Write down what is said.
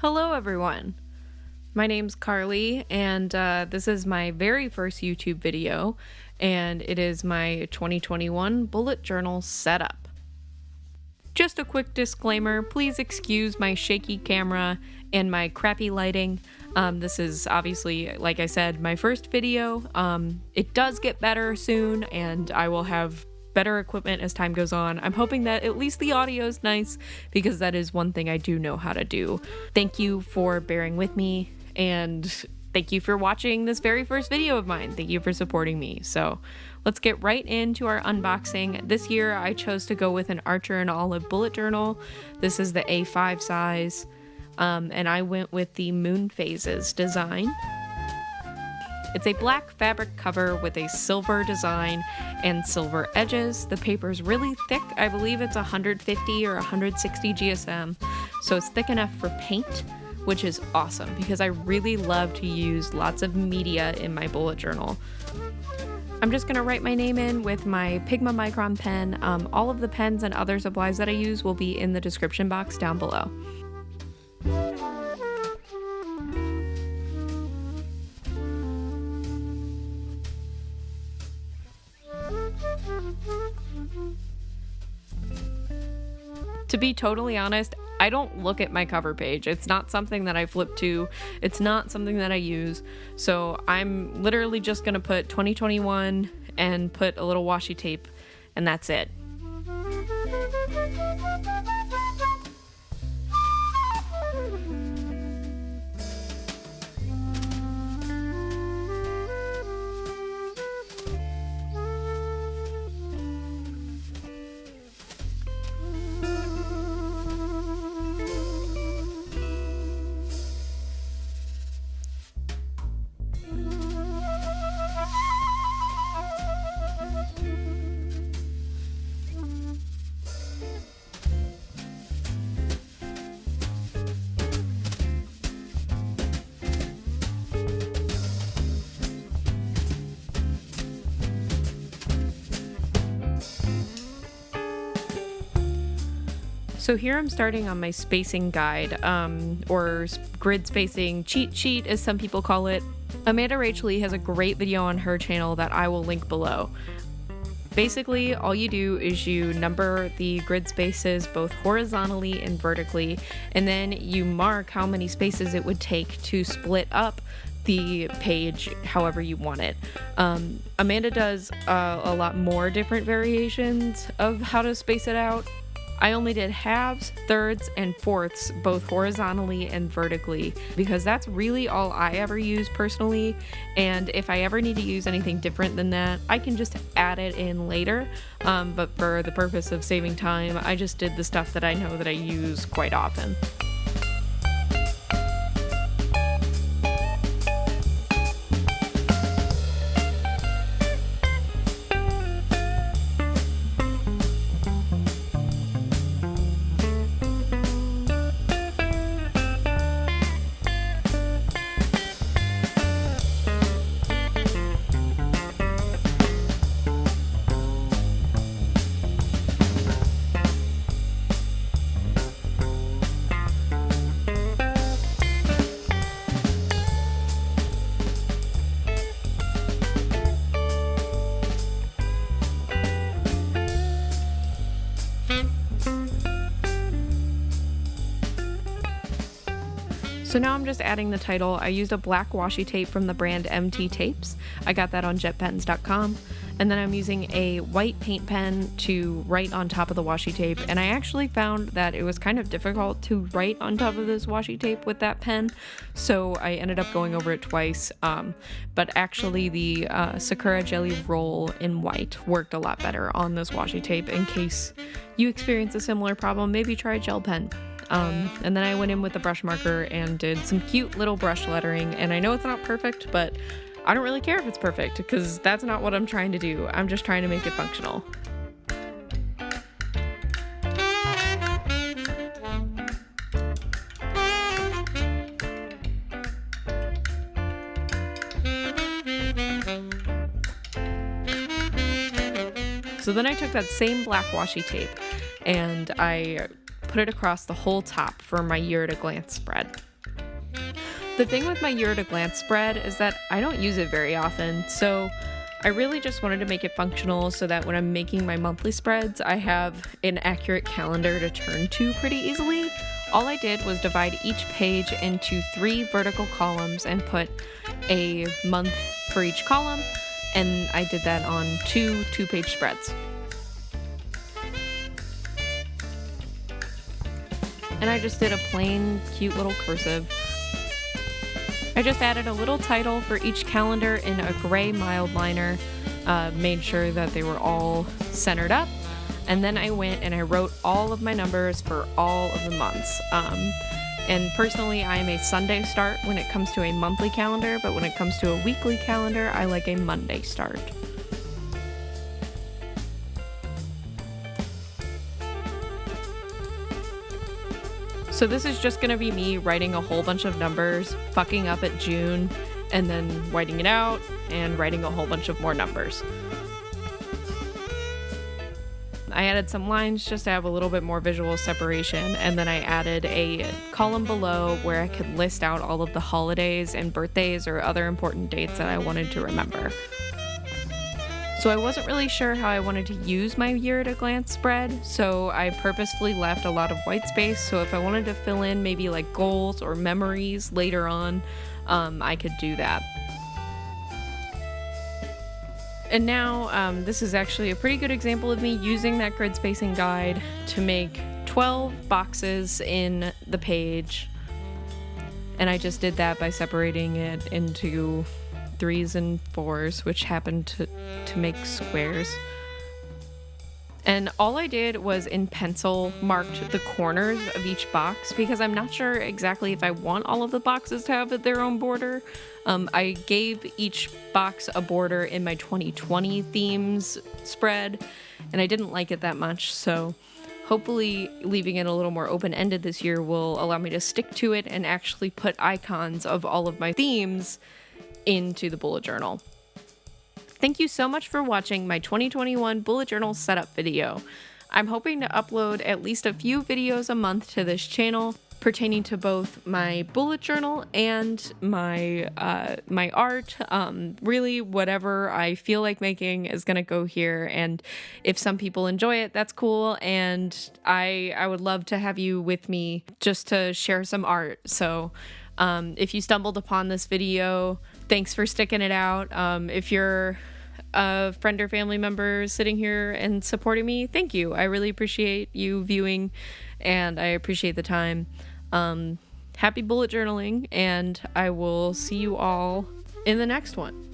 Hello everyone, my name's Carly and this is my very first YouTube video and it is my 2021 bullet journal setup. Just a quick disclaimer, please excuse my shaky camera and my crappy lighting. This is obviously, like I said, my first video. It does get better soon and I will have better equipment as time goes on. I'm hoping that at least the audio is nice because that is one thing I do know how to do. Thank you for bearing with me and thank you for watching this very first video of mine. Thank you for supporting me. So let's get right into our unboxing. This year I chose to go with an Archer and Olive bullet journal. This is the A5 size and I went with the Moon Phases design. It's a black fabric cover with a silver design and silver edges. The paper's really thick. I believe it's 150 or 160 GSM, so it's thick enough for paint, which is awesome because I really love to use lots of media in my bullet journal. I'm just gonna write my name in with my Pigma Micron pen. All of the pens and other supplies that I use will be in the description box down below. To be totally honest, I don't look at my cover page. It's not something that I flip to. It's not something that I use. So I'm literally just gonna put 2021 and put a little washi tape and that's it. So here I'm starting on my spacing guide, or grid spacing cheat sheet as some people call it. Amanda Rachley has a great video on her channel that I will link below. Basically, all you do is you number the grid spaces both horizontally and vertically, and then you mark how many spaces it would take to split up the page however you want it. Amanda does a lot more different variations of how to space it out. I only did halves, thirds, and fourths, both horizontally and vertically, because that's really all I ever use personally, and if I ever need to use anything different than that, I can just add it in later, but for the purpose of saving time, I just did the stuff that I know that I use quite often. So now I'm just adding the title. I used a black washi tape from the brand MT Tapes. I got that on jetpens.com. And then I'm using a white paint pen to write on top of the washi tape. And I actually found that it was kind of difficult to write on top of this washi tape with that pen. So I ended up going over it twice. But actually the Sakura Jelly Roll in white worked a lot better on this washi tape. In case you experience a similar problem, maybe try a gel pen. And then I went in with the brush marker and did some cute little brush lettering, and I know it's not perfect, but I don't really care if it's perfect because that's not what I'm trying to do. I'm just trying to make it functional. So then I took that same black washi tape and I put it across the whole top for my year at a glance spread. The thing with my year at a glance spread is that I don't use it very often, so I really just wanted to make it functional so that when I'm making my monthly spreads, I have an accurate calendar to turn to pretty easily. All I did was divide each page into 3 vertical columns and put a month for each column, and I did that on 2 two-page spreads. And I just did a plain, cute little cursive. I just added a little title for each calendar in a gray mild liner, made sure that they were all centered up, and then I went and I wrote all of my numbers for all of the months. And personally, I am a Sunday start when it comes to a monthly calendar, but when it comes to a weekly calendar, I like a Monday start. So this is just gonna be me writing a whole bunch of numbers, fucking up at June, and then whiting it out and writing a whole bunch of more numbers. I added some lines just to have a little bit more visual separation, and then I added a column below where I could list out all of the holidays and birthdays or other important dates that I wanted to remember. So I wasn't really sure how I wanted to use my year at a glance spread, so I purposefully left a lot of white space, so if I wanted to fill in maybe like goals or memories later on, I could do that. And now, this is actually a pretty good example of me using that grid spacing guide to make 12 boxes in the page, and I just did that by separating it into 3s and 4s, which happened to make squares. And all I did was in pencil marked the corners of each box because I'm not sure exactly if I want all of the boxes to have their own border. I gave each box a border in my 2020 themes spread, and I didn't like it that much, so hopefully leaving it a little more open-ended this year will allow me to stick to it and actually put icons of all of my themes into the bullet journal. Thank you so much for watching my 2021 bullet journal setup video. I'm hoping to upload at least a few videos a month to this channel pertaining to both my bullet journal and my my art. Really, whatever I feel like making is gonna go here, and if some people enjoy it, that's cool, and I would love to have you with me just to share some art. So if you stumbled upon this video, thanks for sticking it out. If you're a friend or family member sitting here and supporting me, thank you. I really appreciate you viewing, and I appreciate the time. Happy bullet journaling, and I will see you all in the next one.